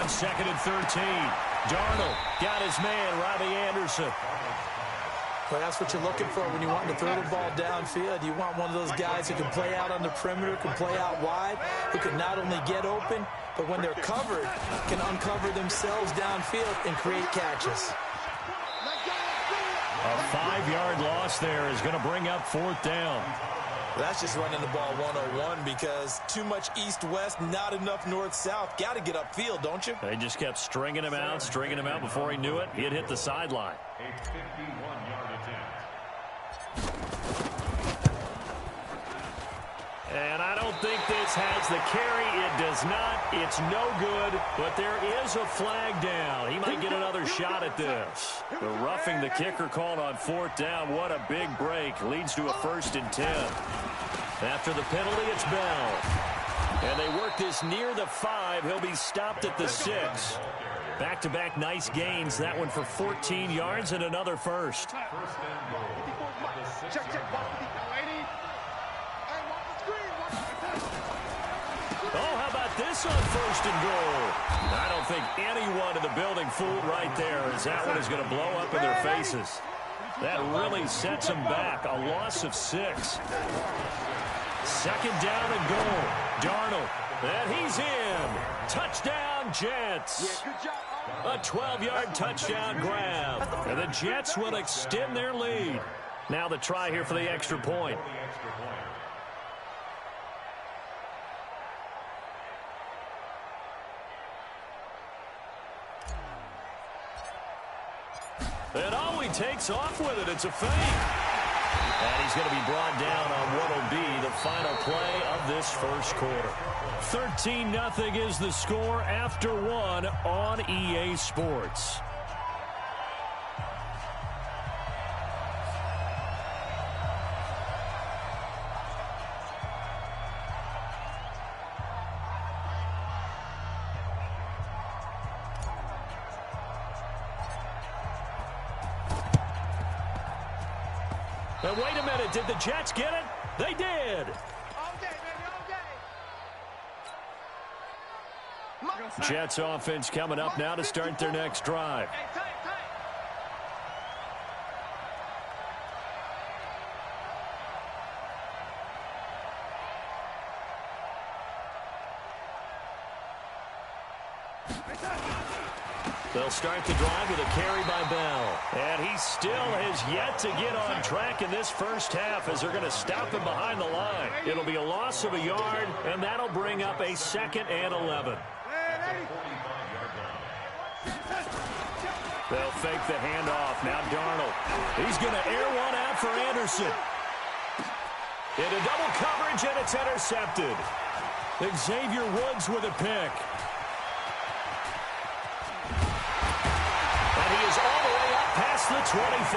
on 2nd and 13. Darnold got his man, Robbie Anderson. Well, that's what you're looking for when you want to throw the ball downfield. You want one of those guys who can play out on the perimeter, can play out wide, who can not only get open, but when they're covered, can uncover themselves downfield and create catches. A 5-yard loss there is going to bring up 4th down. That's just running the ball 101 because too much east-west, not enough north-south. Got to get upfield, don't you? They just kept stringing him out before he knew it. He had hit the sideline. A 51-yard attempt. And I don't think this has the carry. It does not. It's no good. But there is a flag down. He might get another shot at this. The roughing the kicker called on 4th down. What a big break. Leads to a 1st and 10. After the penalty, it's Bell. And they work this near the 5. He'll be stopped at the 6. Back-to-back nice gains. That one for 14 yards and another first. Oh, how about this on 1st and goal? I don't think anyone in the building fooled right there, as that one is going to blow up in their faces. That really sets them back. A loss of 6. 2nd down and goal. Darnold. And he's in. Touchdown, Jets. A 12-yard touchdown grab. And the Jets will extend their lead. Now the try here for the extra point. And oh, he takes off with it. It's a fake. And he's going to be brought down on what will be the final play of this first quarter. 13-0 is the score after 1 on EA Sports. But wait a minute, did the Jets get it? They did. Jets offense coming up now to start their next drive. They'll start the drive with a carry by Bell. And he still has yet to get on track in this first half as they're going to stop him behind the line. It'll be a loss of a yard, and that'll bring up a 2nd and 11. They'll fake the handoff. Now Darnold. He's going to air one out for Anderson. Into double coverage, and it's intercepted. Xavier Woods with a pick. All the way up past the 25.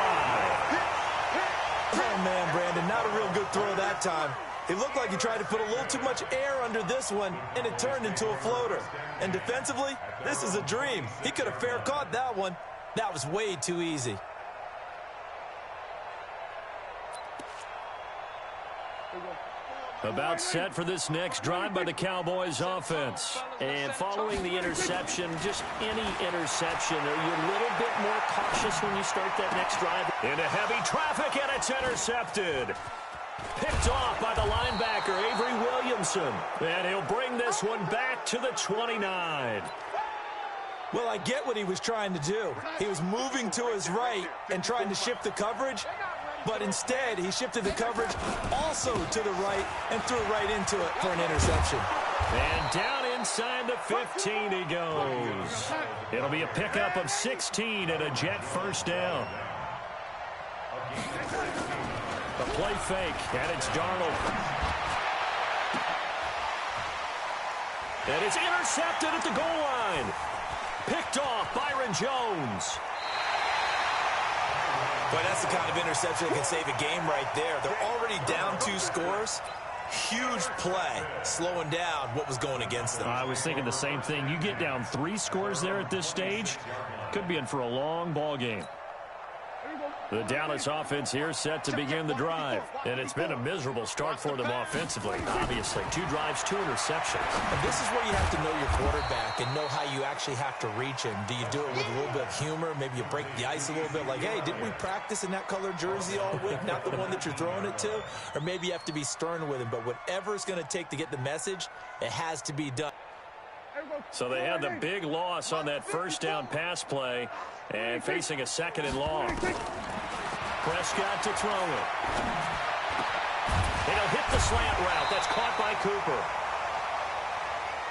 Oh, man, Brandon, not a real good throw that time. It looked like he tried to put a little too much air under this one, and it turned into a floater. And defensively, this is a dream. He could have fair caught that one. That was way too easy. About set for this next drive by the Cowboys offense. And following the interception, just any interception, are you a little bit more cautious when you start that next drive? Into heavy traffic, and it's intercepted. Picked off by the linebacker, Avery Williamson. And he'll bring this one back to the 29. Well, I get what he was trying to do. He was moving to his right and trying to shift the coverage. But instead, he shifted the coverage also to the right and threw right into it for an interception. And down inside the 15 he goes. It'll be a pickup of 16 and a Jet first down. The play fake, and it's Darnold. And it's intercepted at the goal line. Picked off Byron Jones. Boy, that's the kind of interception that can save a game right there. They're already down 2 scores. Huge play, slowing down what was going against them. I was thinking the same thing. You get down 3 scores there at this stage, could be in for a long ball game. The Dallas offense here set to begin the drive. And it's been a miserable start for them offensively, obviously. 2 drives, 2 interceptions. And this is where you have to know your quarterback and know how you actually have to reach him. Do you do it with a little bit of humor? Maybe you break the ice a little bit like, hey, didn't we practice in that color jersey all week, not the one that you're throwing it to? Or maybe you have to be stern with him. But whatever it's going to take to get the message, it has to be done. So they had the big loss on that first down pass play and facing a 2nd and long. Prescott to throw it. It'll hit the slant route. That's caught by Cooper.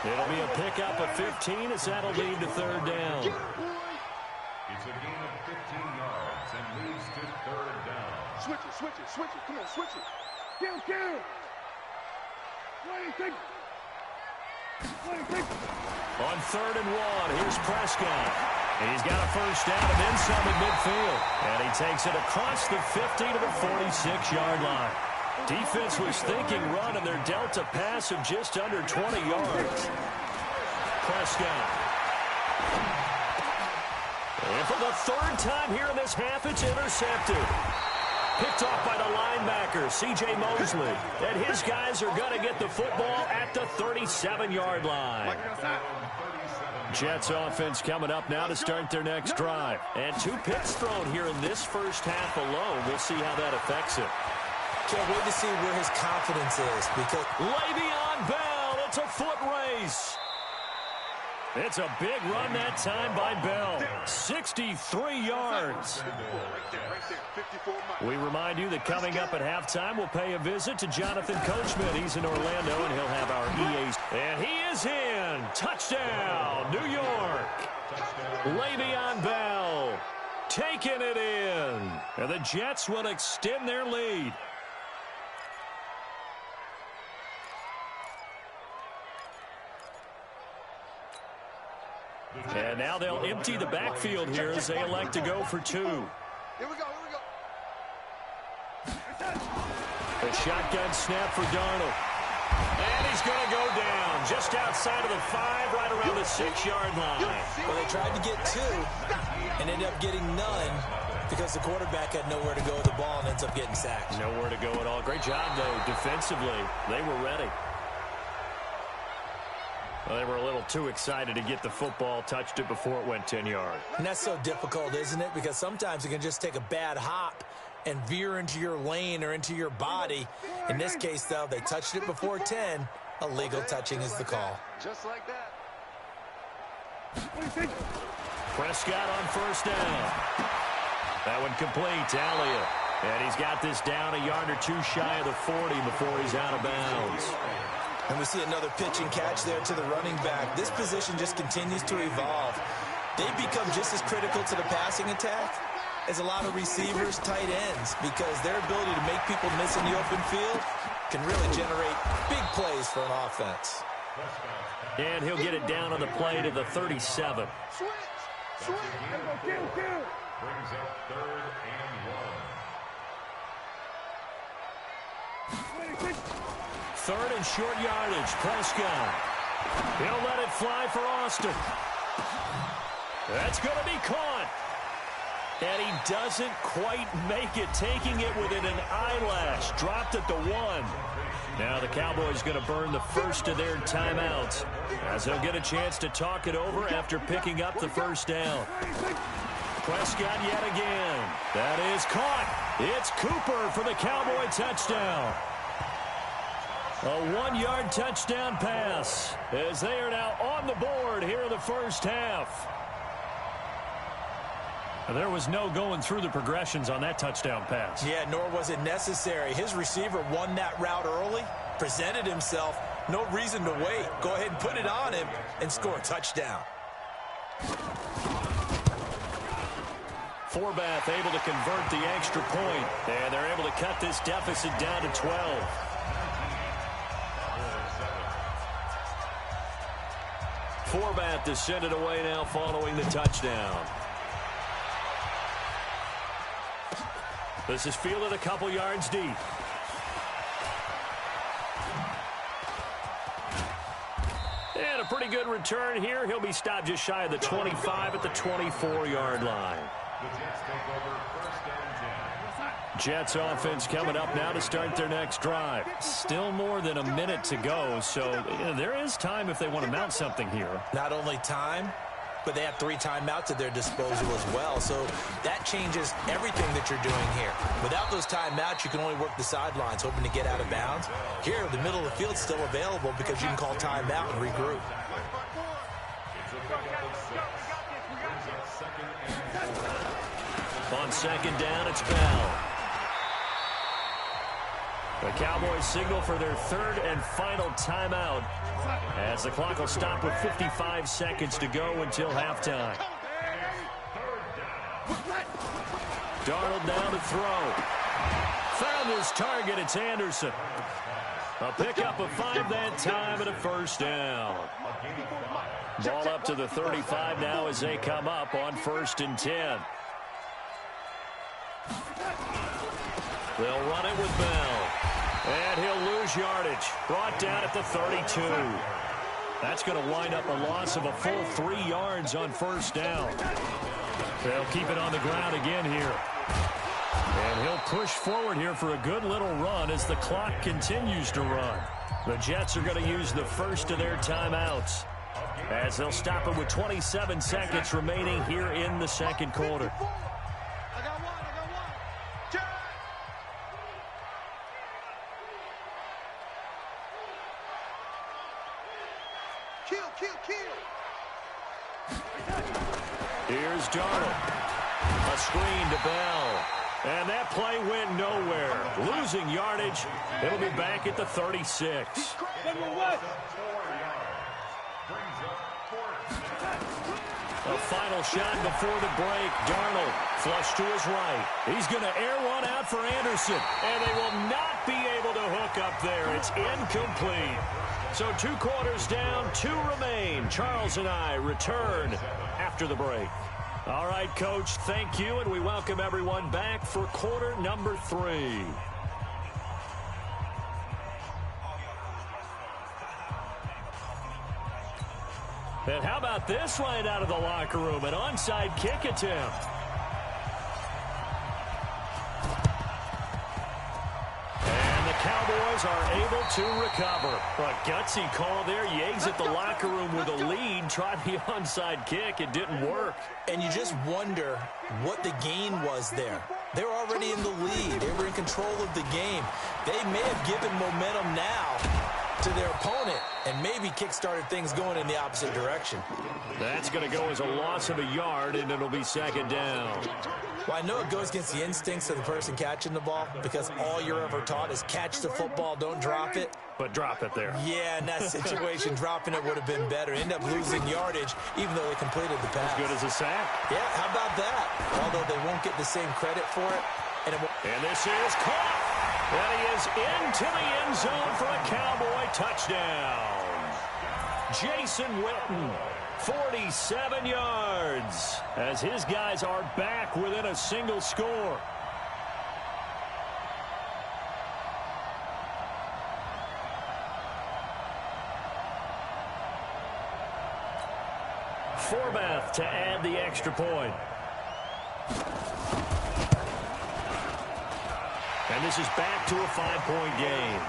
It'll be a pickup of 15 as that'll lead to 3rd down. It's a gain of 15 yards and leads to 3rd down. Switch it. Come on, switch it. Kill. On 3rd and 1, here's Prescott. He's got a first down and then some at midfield. And he takes it across the 50 to the 46-yard line. Defense was thinking run, and they're dealt a pass of just under 20 yards. Prescott. And for the 3rd time here in this half, it's intercepted. Picked off by the linebacker, C.J. Mosley. And his guys are going to get the football at the 37-yard line. Jets offense coming up now to start their next drive. And 2 picks thrown here in this first half alone. We'll see how that affects it. Can't wait to see where his confidence is. Because Le'Veon Bell, it's a foot race. It's a big run that time by Bell. 63 yards. We remind you that coming up at halftime, we'll pay a visit to Jonathan Coachman. He's in Orlando, and he'll have our EAs. And he is in. Touchdown, New York. Le'Veon Bell taking it in. And the Jets will extend their lead. And now they'll empty the backfield here as they elect to go for 2. Here we go. A shotgun snap for Darnold. And he's going to go down just outside of the 5, right around the 6-yard line. Well, they tried to get 2 and ended up getting none because the quarterback had nowhere to go with the ball and ends up getting sacked. Nowhere to go at all. Great job, though, defensively. They were ready. Well, they were a little too excited to get the football, touched it before it went 10 yards. And that's so difficult, isn't it? Because sometimes you can just take a bad hop and veer into your lane or into your body. In this case, though, they touched it before 10. Illegal touching is the call. Just like that. Prescott on first down. That one complete to Elliott. And he's got this down a yard or 2 shy of the 40 before he's out of bounds. And we see another pitch and catch there to the running back. This position just continues to evolve. They become just as critical to the passing attack as a lot of receivers, tight ends, because their ability to make people miss in the open field can really generate big plays for an offense. And he'll get it down on the play to the 37. Switch. Kill. Brings up 3rd and 1. 3rd and short yardage. Prescott. He'll let it fly for Austin. That's going to be caught. And he doesn't quite make it, taking it within an eyelash. Dropped at the 1. Now the Cowboys going to burn the first of their timeouts as they'll get a chance to talk it over after picking up the first down. Prescott yet again. That is caught. It's Cooper for the Cowboy touchdown. A 1-yard touchdown pass as they are now on the board here in the first half. There was no going through the progressions on that touchdown pass. Yeah, nor was it necessary. His receiver won that route early, presented himself. No reason to wait. Go ahead and put it on him and score a touchdown. Forbath able to convert the extra point, and they're able to cut this deficit down to 12. Forbath to send it away now following the touchdown. This is fielded a couple yards deep. And a pretty good return here. He'll be stopped just shy of the 25 at the 24-yard line. The Jets take over first and 10. Jets offense coming up now to start their next drive. Still more than a minute to go, so there is time if they want to mount something here. Not only time, but they have 3 timeouts at their disposal as well. So that changes everything that you're doing here. Without those timeouts, you can only work the sidelines, hoping to get out of bounds. Here, the middle of the field's still available because you can call timeout and regroup. On second down, it's Bell. The Cowboys signal for their 3rd and final timeout as the clock will stop with 55 seconds to go until halftime. Darnold down to throw. Found his target. It's Anderson. A pickup of 5 that time and a first down. Ball up to the 35 now as they come up on 1st and 10. They'll run it with Bell. And he'll lose yardage. Brought down at the 32. That's going to wind up a loss of a full 3 yards on first down. They'll keep it on the ground again here. And he'll push forward here for a good little run as the clock continues to run. The Jets are going to use the first of their timeouts as they'll stop it with 27 seconds remaining here in the second quarter. Here's Darnold. A screen to Bell. And that play went nowhere. Losing yardage. It'll be back at the 36. A final shot before the break. Darnold flush to his right. He's going to air one out for Anderson. And they will not be able to hook up there. It's incomplete. So 2 quarters down, 2 remain. Charles and I return after the break. All right, Coach, thank you, and we welcome everyone back for quarter number 3. And how about this right out of the locker room? An onside kick attempt. Cowboys are able to recover. A gutsy call there. Yates at the locker room with a lead. Tried the onside kick. It didn't work. And you just wonder what the gain was there. They're already in the lead. They were in control of the game. They may have given momentum now to their opponent and maybe kick-started things going in the opposite direction. That's going to go as a loss of a yard, and it'll be second down. Well, I know it goes against the instincts of the person catching the ball because all you're ever taught is catch the football, don't drop it. But drop it there. Yeah, in that situation, dropping it would have been better. End up losing yardage, even though they completed the pass. As good as a sack. Yeah, how about that? Although they won't get the same credit for it. And this is caught. And he is into the end zone for a Cowboy touchdown. Jason Witten, 47 yards, as his guys are back within a single score. Forbath to add the extra point. And this is back to a 5-point game.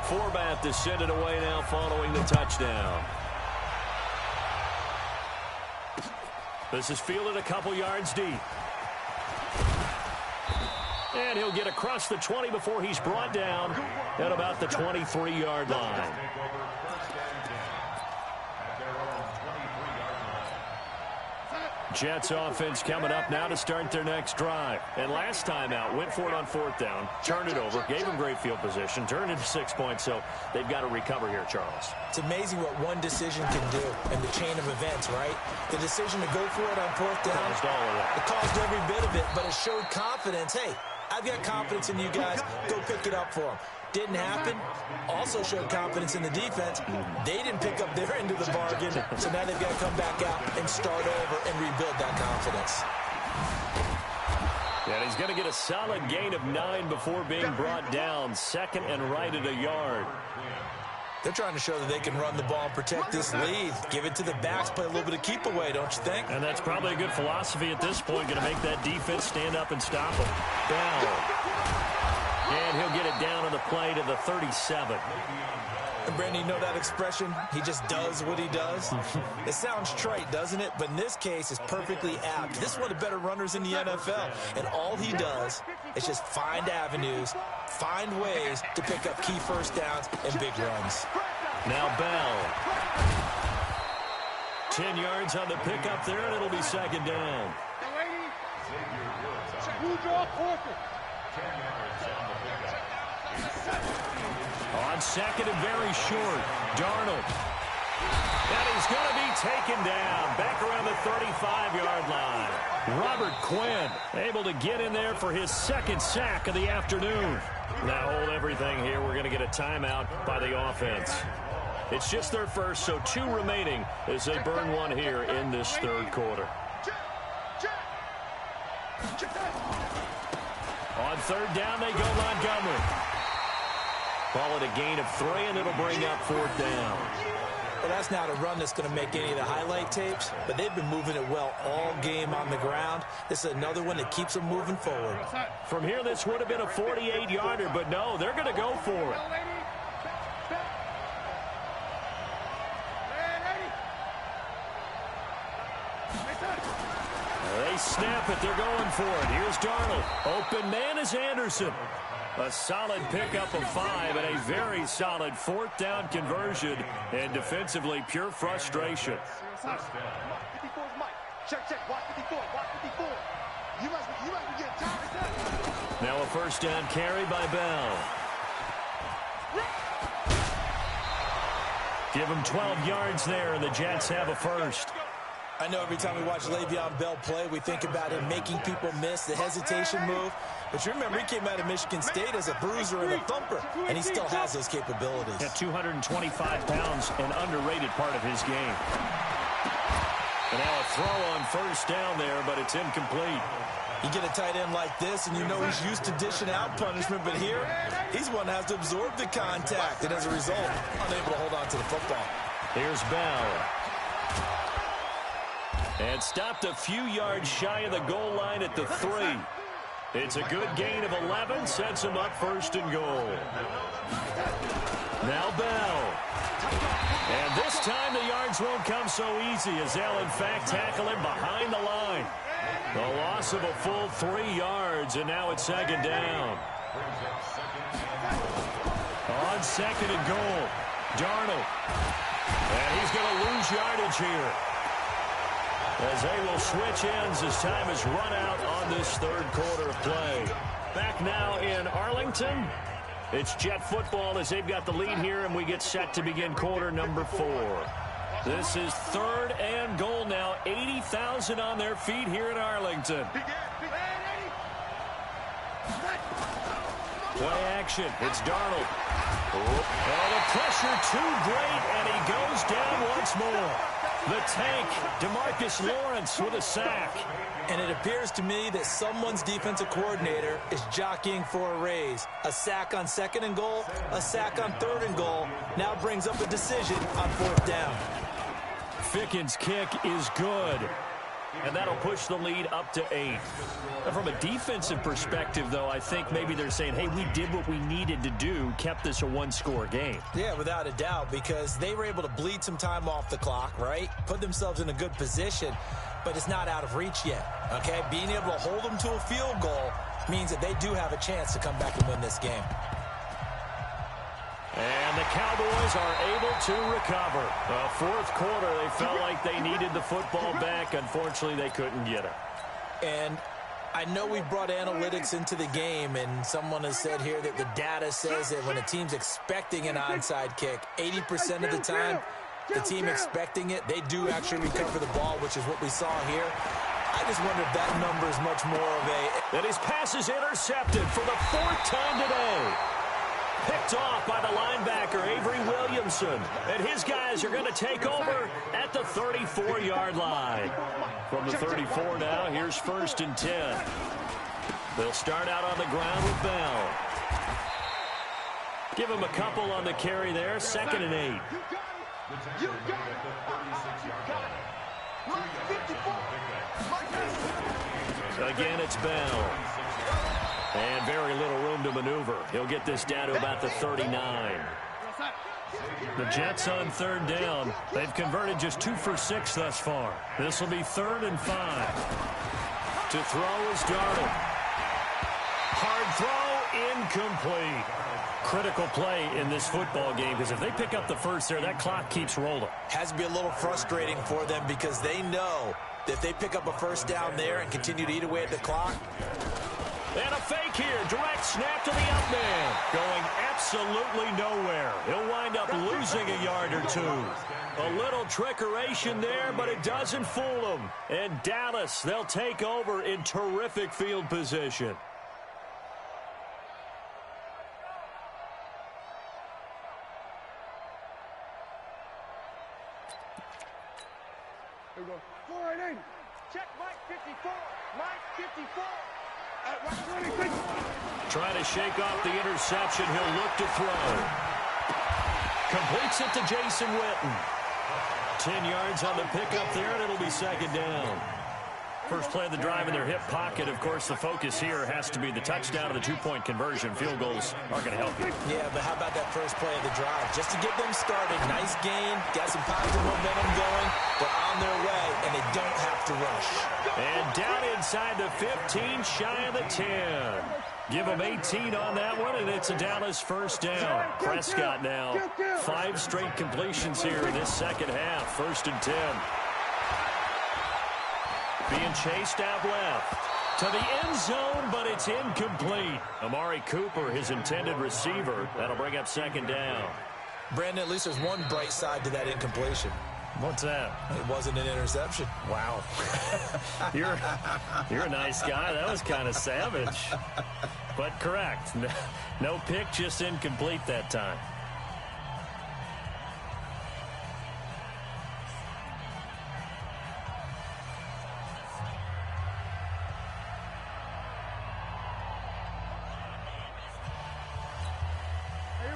Forbath to send it away now following the touchdown. This is fielded a couple yards deep. And he'll get across the 20 before he's brought down at about the 23-yard line. Jets offense coming up now to start their next drive. And last time out, went for it on 4th down, turned it over, gave them great field position, turned it to 6 points, so they've got to recover here, Charles. It's amazing what one decision can do in the chain of events, right? The decision to go for it on 4th down, Caused all of that. it caused every bit of it, but it showed confidence. Hey, I've got confidence in you guys. Go pick it up for them. Didn't happen. Also showed confidence in the defense. They didn't pick up their end of the bargain, so now they've got to come back out and start over and rebuild that confidence. And he's going to get a solid gain of 9 before being brought down. Second and right at a yard. They're trying to show that they can run the ball and protect this lead. Give it to the backs, play a little bit of keep away, don't you think? And that's probably a good philosophy at this point, going to make that defense stand up and stop them. Bell. And he'll get it down on the play to the 37. And Brandon, you know that expression? He just does what he does. It sounds trite, doesn't it? But in this case, it's perfectly apt. This is one of the better runners in the NFL. And all he does is just find avenues, find ways to pick up key first downs and big runs. Now Bell. 10 yards on the pickup there, and it'll be second down. On second and very short, Darnold. And he's going to be taken down back around the 35-yard line. Robert Quinn able to get in there for his second sack of the afternoon. Now hold everything here. We're going to get a timeout by the offense. It's just their first, so 2 remaining as they burn one here in this third quarter. On third down, they go Montgomery. Call it a gain of 3, and it'll bring up fourth down. Well, that's not a run that's going to make any of the highlight tapes, but they've been moving it well all game on the ground. This is another one that keeps them moving forward. From here, this would have been a 48-yarder, but no, they're going to go for it. They snap it. They're going for it. Here's Darnold. Open man is Anderson. A solid pickup of 5 and a very solid fourth down conversion. And defensively, pure frustration. Now a first down carry by Bell. Give him 12 yards there, and the Jets have a first. I know every time we watch Le'Veon Bell play, we think about him making people miss, the hesitation move. But you remember, he came out of Michigan State as a bruiser and a thumper, and he still has those capabilities. At 225 pounds, an underrated part of his game. And now a throw on first down there, but it's incomplete. You get a tight end like this, and you know he's used to dishing out punishment, but here, he's one that has to absorb the contact, and as a result, unable to hold on to the football. Here's Bell. And stopped a few yards shy of the goal line at the 3. It's a good gain of 11, sets him up first and goal. Now Bell. And this time the yards won't come so easy as they'll in fact tackle him behind the line. The loss of a full 3 yards, and now it's second down. On second and goal, Darnold. And he's going to lose yardage here, as they will switch ends as time is run out on this third quarter of play. Back now in Arlington. It's Jet football as they've got the lead here, and we get set to begin quarter number 4. This is third and goal now. 80,000 on their feet here in Arlington. Play action. It's Darnold. Oh, the pressure too great, and he goes down once more. The tank, DeMarcus Lawrence with a sack. And it appears to me that someone's defensive coordinator is jockeying for a raise. A sack on second and goal, a sack on third and goal, now brings up a decision on fourth down. Ficken's kick is good, and that'll push the lead up to 8. From a defensive perspective, though, I think maybe they're saying, hey, we did what we needed to do, kept this a one-score game. Yeah, without a doubt, because they were able to bleed some time off the clock, right? Put themselves in a good position, but it's not out of reach yet, okay? Being able to hold them to a field goal means that they do have a chance to come back and win this game. And the Cowboys are able to recover. Fourth quarter, they felt like they needed the football back. Unfortunately, they couldn't get it. And I know we brought analytics into the game, and someone has said here that the data says that when a team's expecting an onside kick, 80% of the time, the team expecting it, they do actually recover the ball, which is what we saw here. I just wonder if that number is much more of a... And his pass is intercepted for the 4th time today. Picked picked off by the linebacker, Avery Williamson. And his guys are going to take over at the 34-yard line. From the 34 now, here's 1st and 10. They'll start out on the ground with Bell. Give him a couple on the carry there, 2nd and 8. You got it. Again, it's Bell. And very little room to maneuver. He'll get this down to about the 39. The Jets on 3rd down. They've converted just 2 for 6 thus far. This will be 3rd and 5. To throw is Darnold. Hard throw, incomplete. Critical play in this football game, because if they pick up the first there, that clock keeps rolling. Has to be a little frustrating for them because they know that if they pick up a 1st down there and continue to eat away at the clock. And a fake here. Direct snap to the up man. Going absolutely nowhere. He'll wind up losing a yard or 2. A little trickeration there, but it doesn't fool them. And Dallas, they'll take over in terrific field position. Here we go. 480. Check Mike 54. Mike 54. At 126. Trying to shake off the interception. He'll look to throw. Completes it to Jason Witten. 10 yards on the pickup there, and it'll be 2nd down. First play of the drive in their hip pocket. Of course, the focus here has to be the touchdown of the 2-point conversion. Field goals aren't going to help you. Yeah, but how about that first play of the drive? Just to get them started. Nice gain. Got some positive momentum going. They're on their way, and they don't have to rush. And down inside the 15, shy of the 10. Give them 18 on that one, and it's a Dallas 1st down. Prescott now. 5 straight completions here in this second half. 1st and 10. Being chased out left to the end zone, but it's incomplete. Amari Cooper, his intended receiver. That'll bring up 2nd down. Brandon, at least there's one bright side to that incompletion. What's that? It wasn't an interception. Wow. You're a nice guy. That was kind of savage. But correct. No pick, just incomplete that time.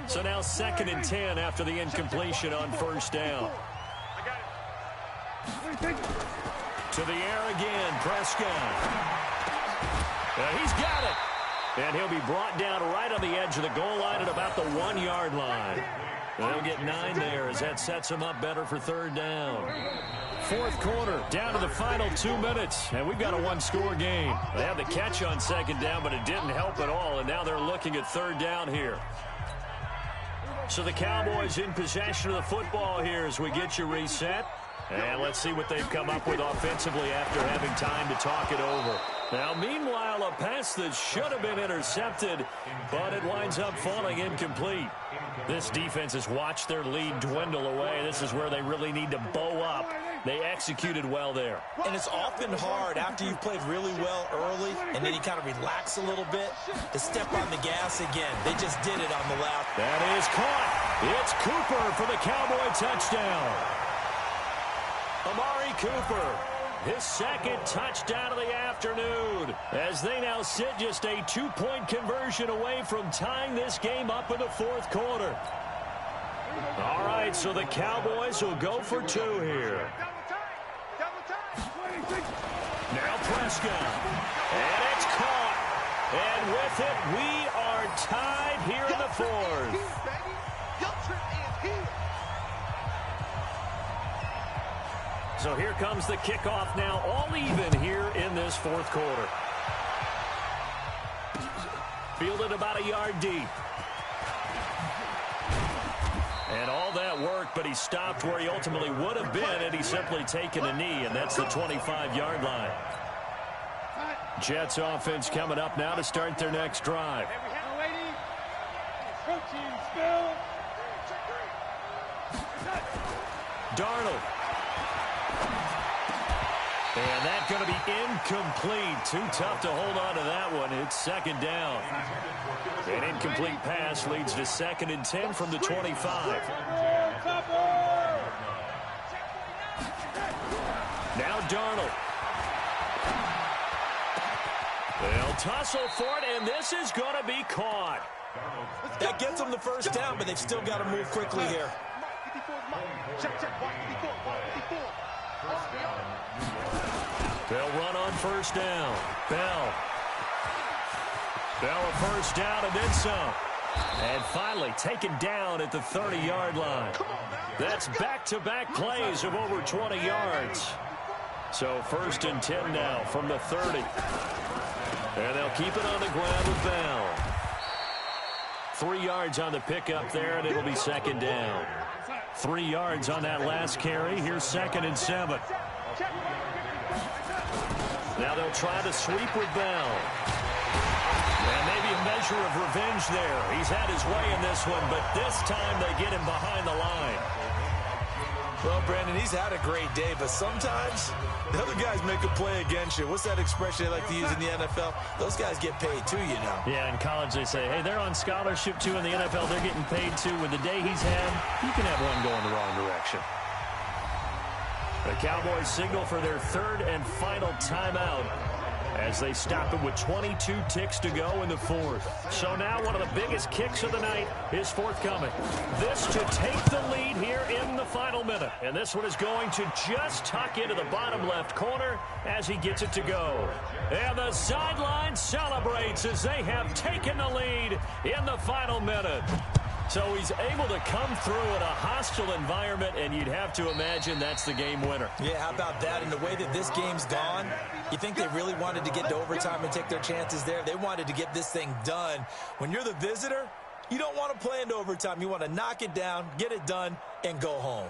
So now 2nd and 10 after the incompletion on 1st down. To the air again, Prescott. He's got it. And he'll be brought down right on the edge of the goal line at about the 1-yard line. They'll get 9 there as that sets him up better for 3rd down. 4th quarter, down to the final 2 minutes, and we've got a 1-score game. They had the catch on 2nd down, but it didn't help at all, and now they're looking at 3rd down here. So the Cowboys in possession of the football here as we get you reset. And let's see what they've come up with offensively after having time to talk it over. Now, meanwhile, a pass that should have been intercepted, but it winds up falling incomplete. This defense has watched their lead dwindle away. This is where they really need to bow up. They executed well there. And it's often hard after you've played really well early and then you kind of relax a little bit to step on the gas again. They just did it on the left. That is caught. It's Cooper for the Cowboy touchdown. Amari Cooper, his 2nd touchdown of the afternoon, as they now sit just a 2-point conversion away from tying this game up in the 4th quarter. All right, so the Cowboys will go for 2 here. Now Prescott, and it's caught. And with it, we are tied here in the 4th. So here comes the kickoff now, all even here in this 4th quarter. Fielded about a yard deep. And all that work, but he stopped where he ultimately would have been had he simply taken a knee, and that's the 25-yard line. Jets offense coming up now to start their next drive. Darnold. And that's going to be incomplete. Too tough to hold on to that one. It's second down. An incomplete pass leads to 2nd and 10 from the 25. Now Darnold. They'll tussle for it, and this is going to be caught. That gets them the first down, but they've still got to move quickly here. They'll run on first down. Bell a first down and then some. And finally taken down at the 30-yard line. That's back-to-back plays of over 20 yards. So 1st and 10 now from the 30. And they'll keep it on the ground with Bell. 3 yards on the pickup there, and it'll be 2nd down. 3 yards on that last carry. Here's 2nd and 7. Now they'll try to sweep with Bell. And maybe a measure of revenge there. He's had his way in this one, but this time they get him behind the line. Well, Brandon, he's had a great day, but sometimes the other guys make a play against you. What's that expression they like to use in the NFL? Those guys get paid too, you know. Yeah, in college they say, hey, they're on scholarship too. In the NFL, they're getting paid too. With the day he's had, you can have one going the wrong direction. The Cowboys signal for their 3rd and final timeout as they stop it with 22 ticks to go in the 4th. So now one of the biggest kicks of the night is forthcoming. This to take the lead here in the final minute. And this one is going to just tuck into the bottom left corner as he gets it to go. And the sideline celebrates as they have taken the lead in the final minute. So he's able to come through in a hostile environment, and you'd have to imagine that's the game winner. Yeah, how about that? And the way that this game's gone, you think they really wanted to get to overtime and take their chances there? They wanted to get this thing done. When you're the visitor, you don't want to play into overtime. You want to knock it down, get it done, and go home.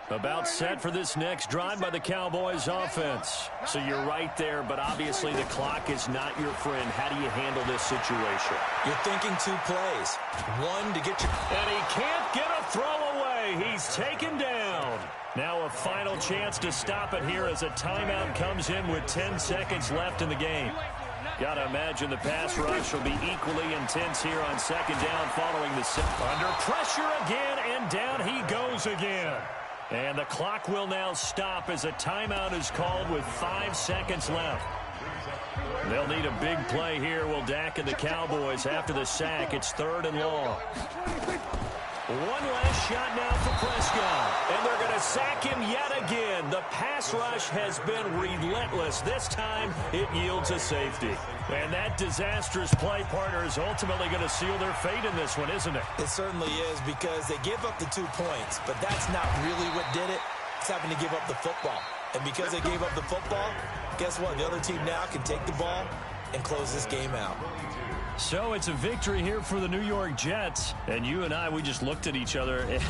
About set for this next drive by the Cowboys offense. So you're right there, but obviously the clock is not your friend. How do you handle this situation? You're thinking 2 plays. One to get your... And he can't get a throw away. He's taken down. Now a final chance to stop it here as a timeout comes in with 10 seconds left in the game. Got to imagine the pass rush will be equally intense here on 2nd down following the set. Under pressure again, and down he goes again. And the clock will now stop as a timeout is called with 5 seconds left. They'll need a big play here. Will Dak and the Cowboys after the sack. It's 3rd and long. One last shot now for Prescott. And they're going to sack him yet again. The pass rush has been relentless. This time it yields a safety. And that disastrous play, partner, is ultimately going to seal their fate in this one, isn't it? It certainly is, because they give up the 2 points, but that's not really what did it. It's having to give up the football. And because they gave up the football, guess what? The other team now can take the ball and close this game out. So it's a victory here for the New York Jets. And you and I, we just looked at each other and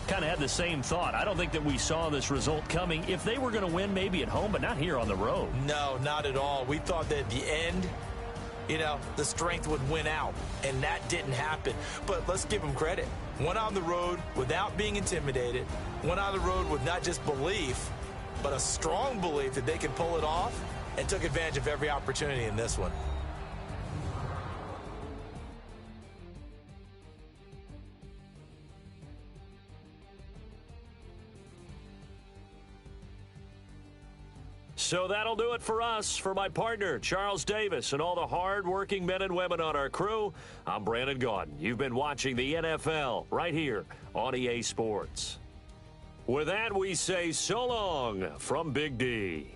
kind of had the same thought. I don't think that we saw this result coming. If they were going to win, maybe at home, but not here on the road. No, not at all. We thought that at the end, you know, the strength would win out, and that didn't happen. But let's give them credit. Went on the road without being intimidated. Went on the road with not just belief, but a strong belief that they could pull it off, and took advantage of every opportunity in this one. So that'll do it for us. For my partner, Charles Davis, and all the hard-working men and women on our crew, I'm Brandon Gaudin. You've been watching the NFL right here on EA Sports. With that, we say so long from Big D.